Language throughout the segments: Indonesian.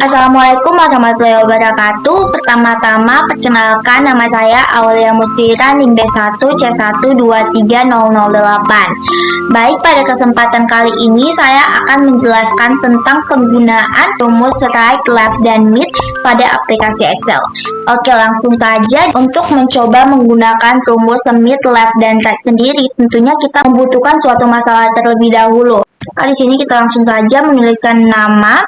Assalamualaikum warahmatullahi wabarakatuh. Pertama-tama, perkenalkan nama saya Aulia Mutsira, NIM B1C1230008. Baik, pada kesempatan kali ini saya akan menjelaskan tentang penggunaan rumus right, left, dan mid pada aplikasi Excel. Oke, langsung saja. Untuk mencoba menggunakan rumus mid, left, dan right sendiri, tentunya kita membutuhkan suatu masalah terlebih dahulu. Di sini kita langsung saja menuliskan nama.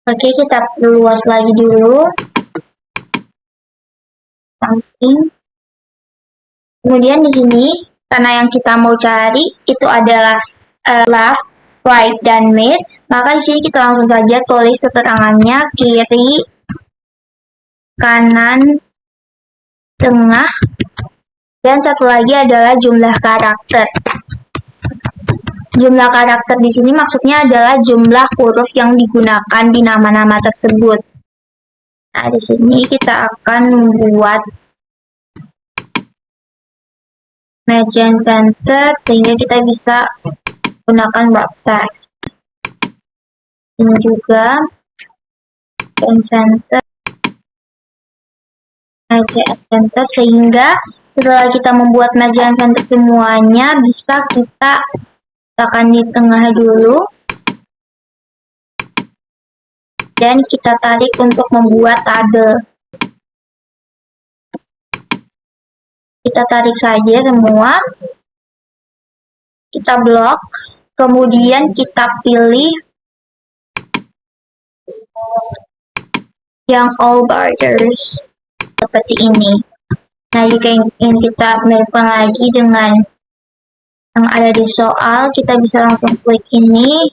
Oke, kita luas lagi dulu. Samping. Kemudian di sini, karena yang kita mau cari itu adalah left, right, dan mid, maka di sini kita langsung saja tulis keterangannya kiri, kanan, tengah, dan satu lagi adalah jumlah karakter. Jumlah karakter di sini maksudnya adalah jumlah huruf yang digunakan di nama-nama tersebut. Nah, di sini kita akan membuat margin center sehingga kita bisa gunakan wrap text. Ini juga margin center, sehingga setelah kita membuat margin center semuanya bisa kita letakkan di tengah dulu dan kita tarik untuk membuat tabel. Kita tarik saja semua, kita blok, kemudian kita pilih yang all borders seperti ini. Nah, jika ingin kita miripkan lagi dengan yang ada di soal, kita bisa langsung klik ini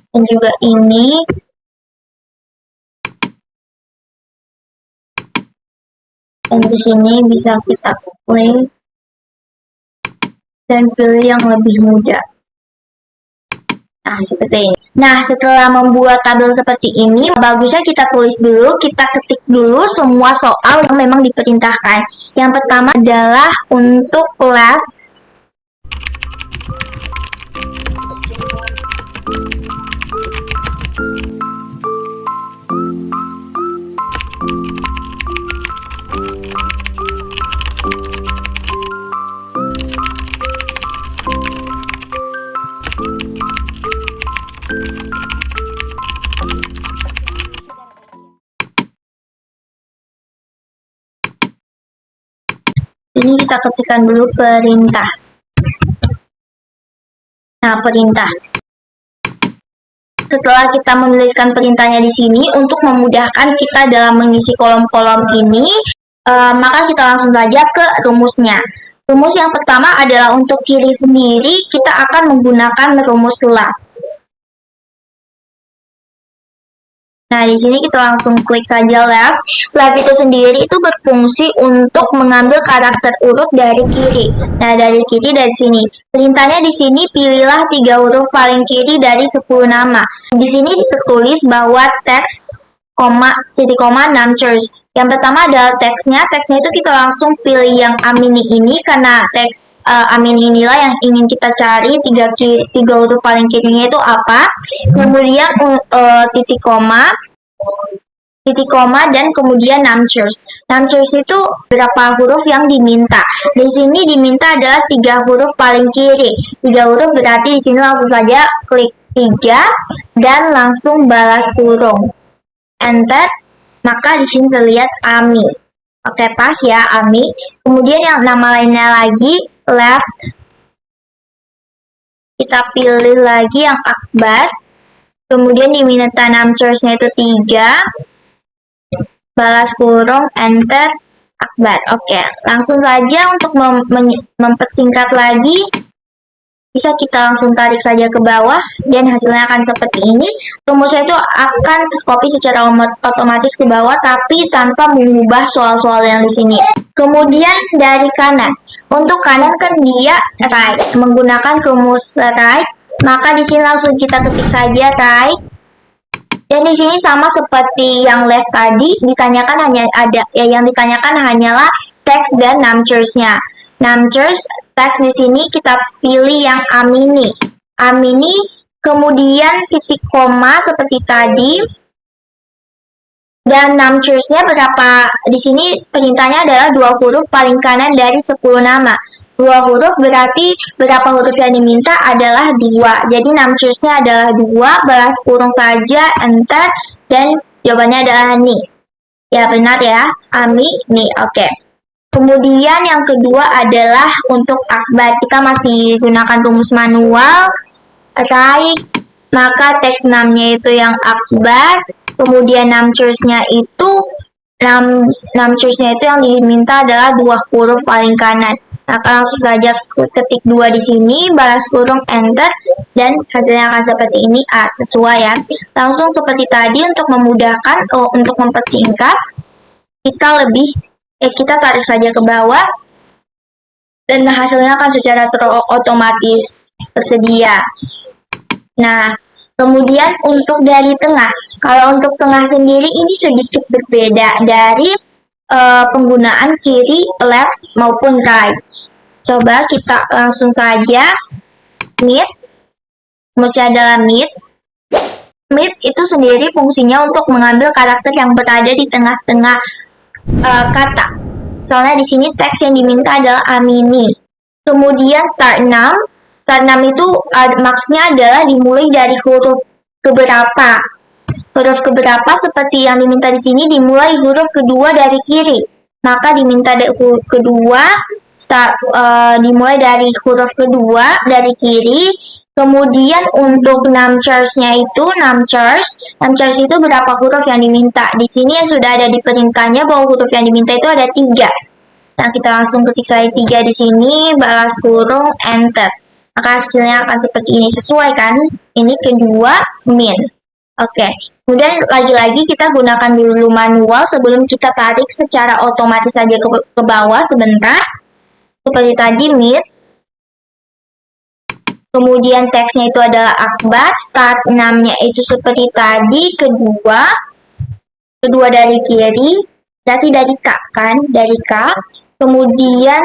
dan juga ini. Dan di sini bisa kita klik dan pilih yang lebih mudah. Nah, seperti ini. Nah, setelah membuat tabel seperti ini, bagusnya kita tulis dulu, kita ketik dulu semua soal yang memang diperintahkan. Yang pertama adalah untuk left. Ini kita ketikkan dulu perintah. Nah, perintah. Setelah kita menuliskan perintahnya di sini, untuk memudahkan kita dalam mengisi kolom-kolom ini, maka kita langsung saja ke rumusnya. Rumus yang pertama adalah untuk kiri sendiri, kita akan menggunakan rumus left. Nah, di sini kita langsung klik saja left. Left itu sendiri itu berfungsi untuk mengambil karakter urut dari kiri. Nah, dari kiri dari sini. Perintahnya di sini pilihlah 3 huruf paling kiri dari 10 nama. Di sini tertulis bahwa teks, titik koma, numbers. Yang pertama adalah teksnya. Teksnya itu kita langsung pilih yang Amini ini karena teks Amini inilah yang ingin kita cari. 3 huruf paling kirinya itu apa? Kemudian titik koma dan kemudian numbers. Numbers itu berapa huruf yang diminta. Di sini diminta adalah 3 huruf paling kiri. 3 huruf berarti di sini langsung saja klik 3 dan langsung balas kurung. Enter, maka di sini terlihat Ami. Oke, pas ya Ami. Kemudian yang nama lainnya lagi left. Kita pilih lagi yang Akbar. Kemudian diminta numbers-nya itu 3. Balas kurung, enter, Akbar. Oke, langsung saja untuk mempersingkat lagi. Bisa kita langsung tarik saja ke bawah dan hasilnya akan seperti ini. Rumusnya itu akan tercopy secara otomatis ke bawah tapi tanpa mengubah soal-soal yang di sini. Kemudian dari kanan. Untuk kanan kan dia right, menggunakan rumus right, maka di sini langsung kita ketik saja right. Dan di sini sama seperti yang left tadi, ditanyakan hanya ada yang ditanyakan hanyalah teks dan numchers-nya. Numchers teks di sini kita pilih yang amini. Amini, kemudian titik koma seperti tadi. Dan numchers-nya berapa? Di sini perintahnya adalah 2 huruf paling kanan dari 10 nama. 2 huruf berarti berapa huruf yang diminta adalah 2. Jadi numchers-nya adalah 2, balas kurung saja, enter, dan jawabannya adalah ni. Ya benar ya, ami, ni, oke. Kemudian yang kedua adalah untuk akbar. Kita masih gunakan rumus manual, right, maka teks 6-nya itu yang akbar. Kemudian numchers-nya itu yang diminta adalah 2 huruf paling kanan. Maka langsung saja ketik 2 di sini, balas kurung, enter, dan hasilnya akan seperti ini. Sesuai ya. Langsung seperti tadi untuk memudahkan, untuk mempersingkat, kita tarik saja ke bawah, dan hasilnya akan secara otomatis tersedia. Nah, kemudian untuk dari tengah. Kalau untuk tengah sendiri ini sedikit berbeda dari penggunaan kiri, left, maupun right. Coba kita langsung saja mid. Rumusnya adalah mid. Mid itu sendiri fungsinya untuk mengambil karakter yang berada di tengah-tengah kata. Soalnya di sini teks yang diminta adalah amini. Kemudian start 6. Start 6 itu maksudnya adalah dimulai dari huruf keberapa. Huruf keberapa seperti yang diminta di sini dimulai huruf kedua dari kiri. Maka diminta huruf kedua dimulai dari huruf kedua dari kiri. Kemudian untuk numchers-nya itu numchers itu berapa huruf yang diminta. Di sini sudah ada di perintahnya bahwa huruf yang diminta itu ada 3. Nah, kita langsung ketik saja 3 di sini, balas kurung, enter. Maka hasilnya akan seperti ini. Sesuai kan? Ini kedua min. Oke. Kemudian lagi-lagi kita gunakan dulu manual sebelum kita tarik secara otomatis saja ke bawah sebentar. Seperti tadi mid. Kemudian teksnya itu adalah akbar. Start 6-nya itu seperti tadi. Kedua dari kiri. Berarti dari K kan? Dari K. Kemudian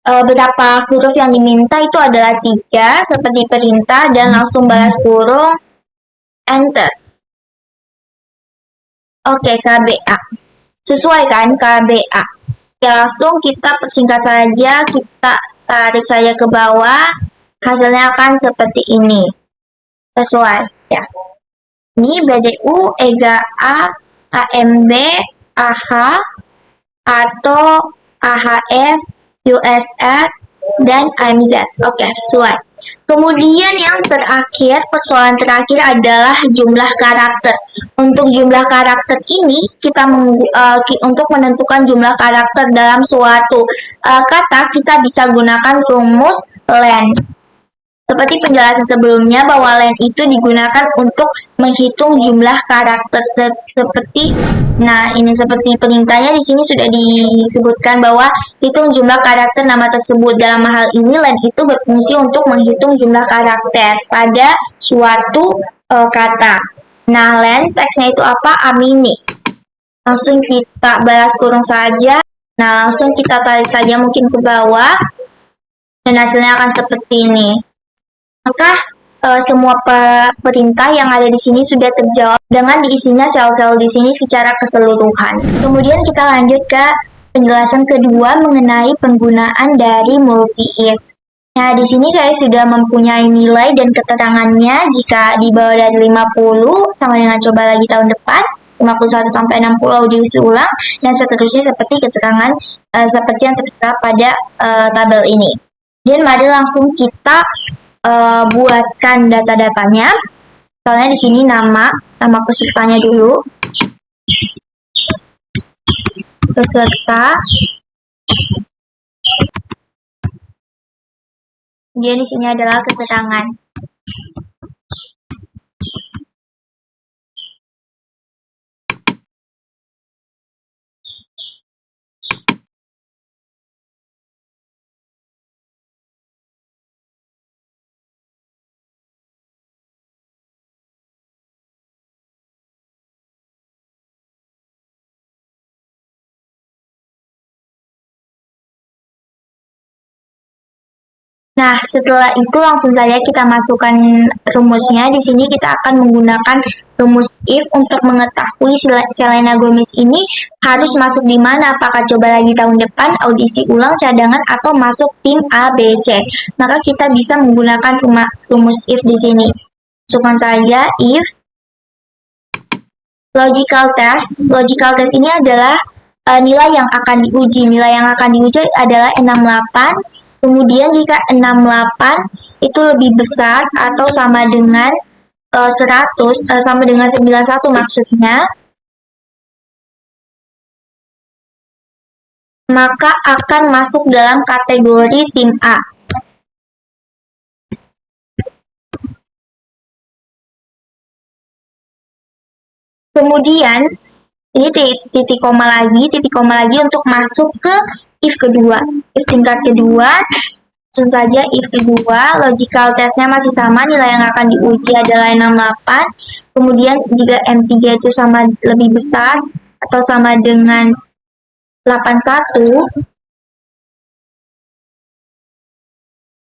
berapa huruf yang diminta itu adalah 3 seperti perintah dan langsung balas kurung, enter. Oke, KBA. Sesuai kan KBA. Ya, langsung kita persingkat saja, kita tarik saja ke bawah. Hasilnya akan seperti ini. Sesuai ya. Ini BDU, EGA A, AMB, AH, atau AHF, USR, dan AMZ. Oke, sesuai. Kemudian yang terakhir, persoalan terakhir adalah jumlah karakter. Untuk jumlah karakter ini, kita untuk menentukan jumlah karakter dalam suatu kata, kita bisa gunakan rumus len. Seperti penjelasan sebelumnya bahwa len itu digunakan untuk menghitung jumlah karakter seperti seperti perintahnya di sini sudah disebutkan bahwa hitung jumlah karakter nama tersebut. Dalam hal ini len itu berfungsi untuk menghitung jumlah karakter pada suatu kata. Nah, len teksnya itu apa? Amini. Langsung kita balas kurung saja. Nah, langsung kita tarik saja mungkin ke bawah dan hasilnya akan seperti ini. Maka semua perintah yang ada di sini sudah terjawab dengan diisinya sel-sel di sini secara keseluruhan. Kemudian kita lanjut ke penjelasan kedua mengenai penggunaan dari multi-if. Nah, di sini saya sudah mempunyai nilai dan keterangannya jika di bawah dari 50 sama dengan coba lagi tahun depan, 51 sampai 60 diisi ulang, dan seterusnya seperti keterangan seperti yang tertera pada tabel ini. Dan mari langsung kita buatkan data-datanya. Soalnya di sini nama pesertanya dulu. Peserta Kemudian di sini adalah keterangan. Nah, setelah itu langsung saja kita masukkan rumusnya. Di sini kita akan menggunakan rumus if untuk mengetahui Selena Gomez ini harus masuk di mana. Apakah coba lagi tahun depan, audisi ulang, cadangan, atau masuk tim A, B, C. Maka kita bisa menggunakan rumus if di sini. Masukkan saja if logical test. Logical test ini adalah nilai yang akan diuji. Nilai yang akan diuji adalah 68. Kemudian jika 68 itu lebih besar atau sama dengan 100, sama dengan 91 maksudnya, maka akan masuk dalam kategori tim A. Kemudian ini titik koma lagi untuk masuk ke if kedua. If tingkat kedua, langsung saja if kedua, logical testnya masih sama, nilai yang akan diuji adalah 68. Kemudian jika M3 itu sama lebih besar atau sama dengan 81,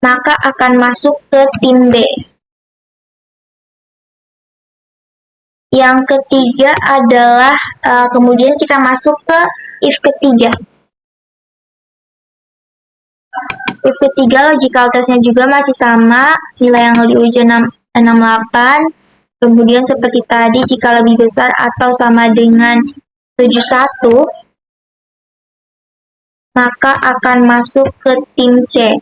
maka akan masuk ke tim B. Yang ketiga adalah kemudian kita masuk ke if ketiga. If ketiga, logical testnya juga masih sama, nilai yang diuji 68. Kemudian seperti tadi, jika lebih besar atau sama dengan 71, maka akan masuk ke tim C.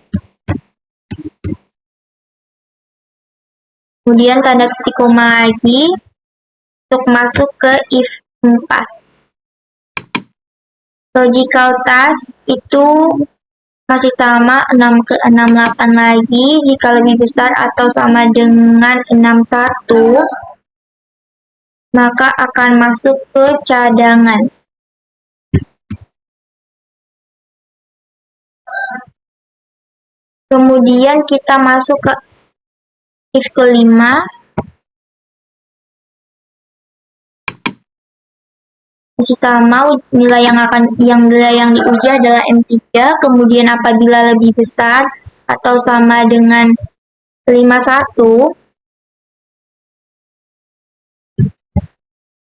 Kemudian tanda titik koma lagi untuk masuk ke if 4. Logical task itu masih sama 6 ke 68 lagi, jika lebih besar atau sama dengan 61, maka akan masuk ke cadangan. Kemudian kita masuk ke if kelima. Masih sama, nilai yang diuji adalah M3. Kemudian apabila lebih besar atau sama dengan 51,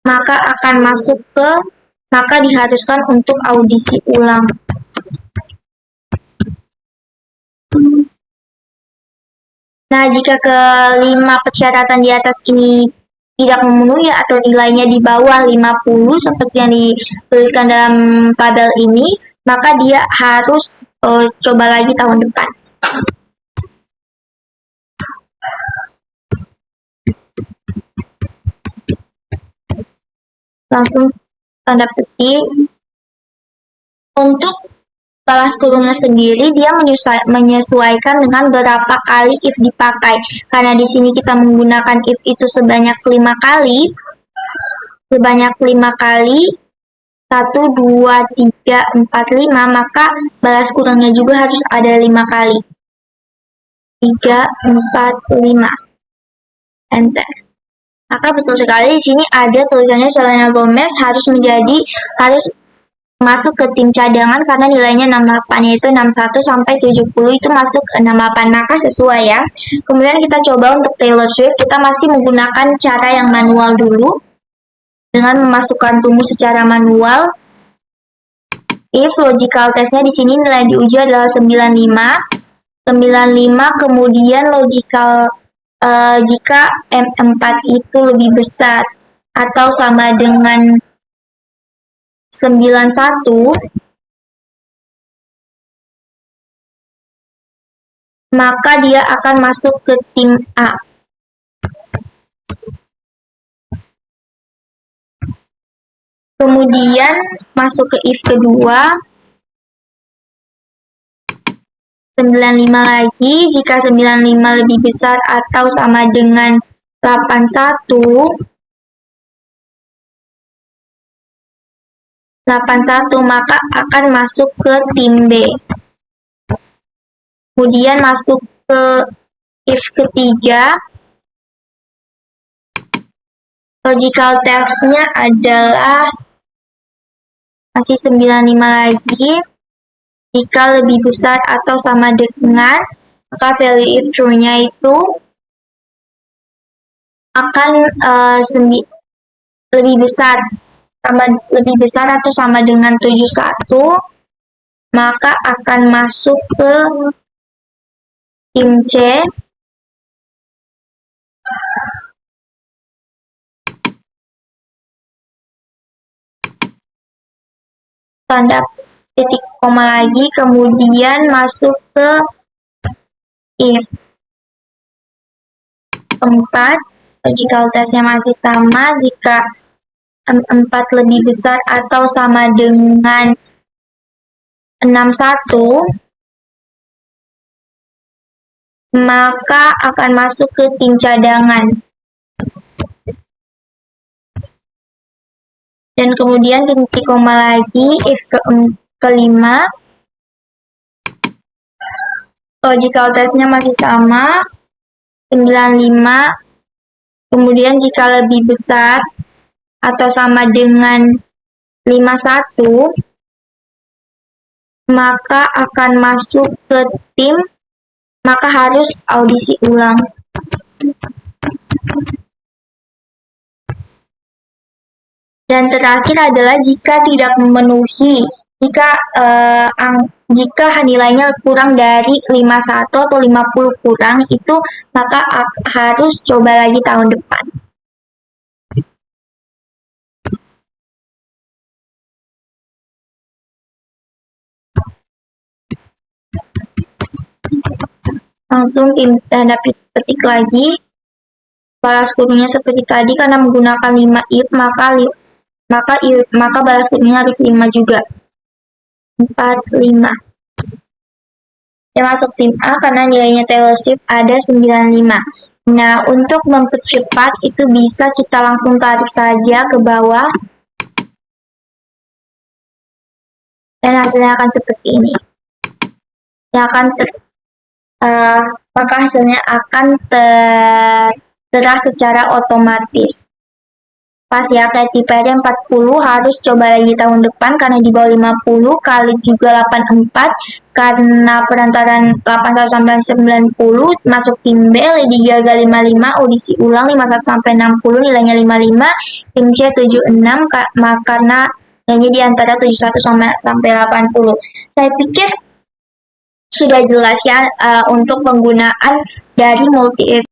maka diharuskan untuk audisi ulang. Nah, jika kelima persyaratan di atas ini tidak memenuhi atau nilainya di bawah 50 seperti yang dituliskan dalam tabel ini, maka dia harus coba lagi tahun depan. Langsung tanda petik. Untuk balas kurungnya sendiri, dia menyesuaikan dengan berapa kali if dipakai. Karena di sini kita menggunakan if itu sebanyak 5 kali, 1, 2, 3, 4, 5, maka balas kurangnya juga harus ada 5 kali. 3, 4, 5. Enter. Maka betul sekali di sini ada tulisannya Selena Gomez harus masuk ke tim cadangan karena nilainya 68, yaitu 61 sampai 70 itu masuk ke 68, maka sesuai ya. Kemudian kita coba untuk Taylor Swift, kita masih menggunakan cara yang manual dulu dengan memasukkan rumus secara manual. If logical testnya di sini nilai diuji adalah 95, kemudian logical jika M4 itu lebih besar atau sama dengan 91, maka dia akan masuk ke tim A. Kemudian masuk ke if kedua. 95 lagi. Jika 95 lebih besar atau sama dengan 81, 81 maka akan masuk ke tim B. Kemudian masuk ke if ketiga. Logical text-nya adalah masih 95 lagi. Jika lebih besar atau sama dengan, maka value if true-nya itu akan lebih besar atau sama dengan 71, maka akan masuk ke tim C. Tanda titik koma lagi, kemudian masuk ke if. 4, logical test-nya masih sama. Jika 4 lebih besar atau sama dengan 61, maka akan masuk ke tim cadangan. Dan kemudian titik koma lagi, if kelima. Logical test-nya masih sama, 95. Kemudian jika lebih besar atau sama dengan 51, maka akan masuk ke tim, maka harus audisi ulang. Dan terakhir adalah jika tidak memenuhi, jika nilainya kurang dari 51 atau 50 kurang, itu maka harus coba lagi tahun depan. Langsung tanda petik lagi. Balas kurungnya seperti tadi, karena menggunakan 5 if, maka balas kurungnya harus 5 juga. 4, 5. Dia masuk tim A karena nilainya Taylor Swift ada 95. Nah, untuk mempercepat itu bisa kita langsung tarik saja ke bawah. Dan hasilnya akan seperti ini. Maka hasilnya akan tertera secara otomatis. Pas ya, kayak tipe 40 harus coba lagi tahun depan karena di bawah 50, kali juga 84 karena perantaran 81 sampai 90 masuk tim B. Lady Gaga 55, audisi ulang 51 sampai 60, nilainya 55. Tim C 76 karena nilainya di antara 71 sampai 80. Saya pikir sudah jelas ya untuk penggunaan dari multi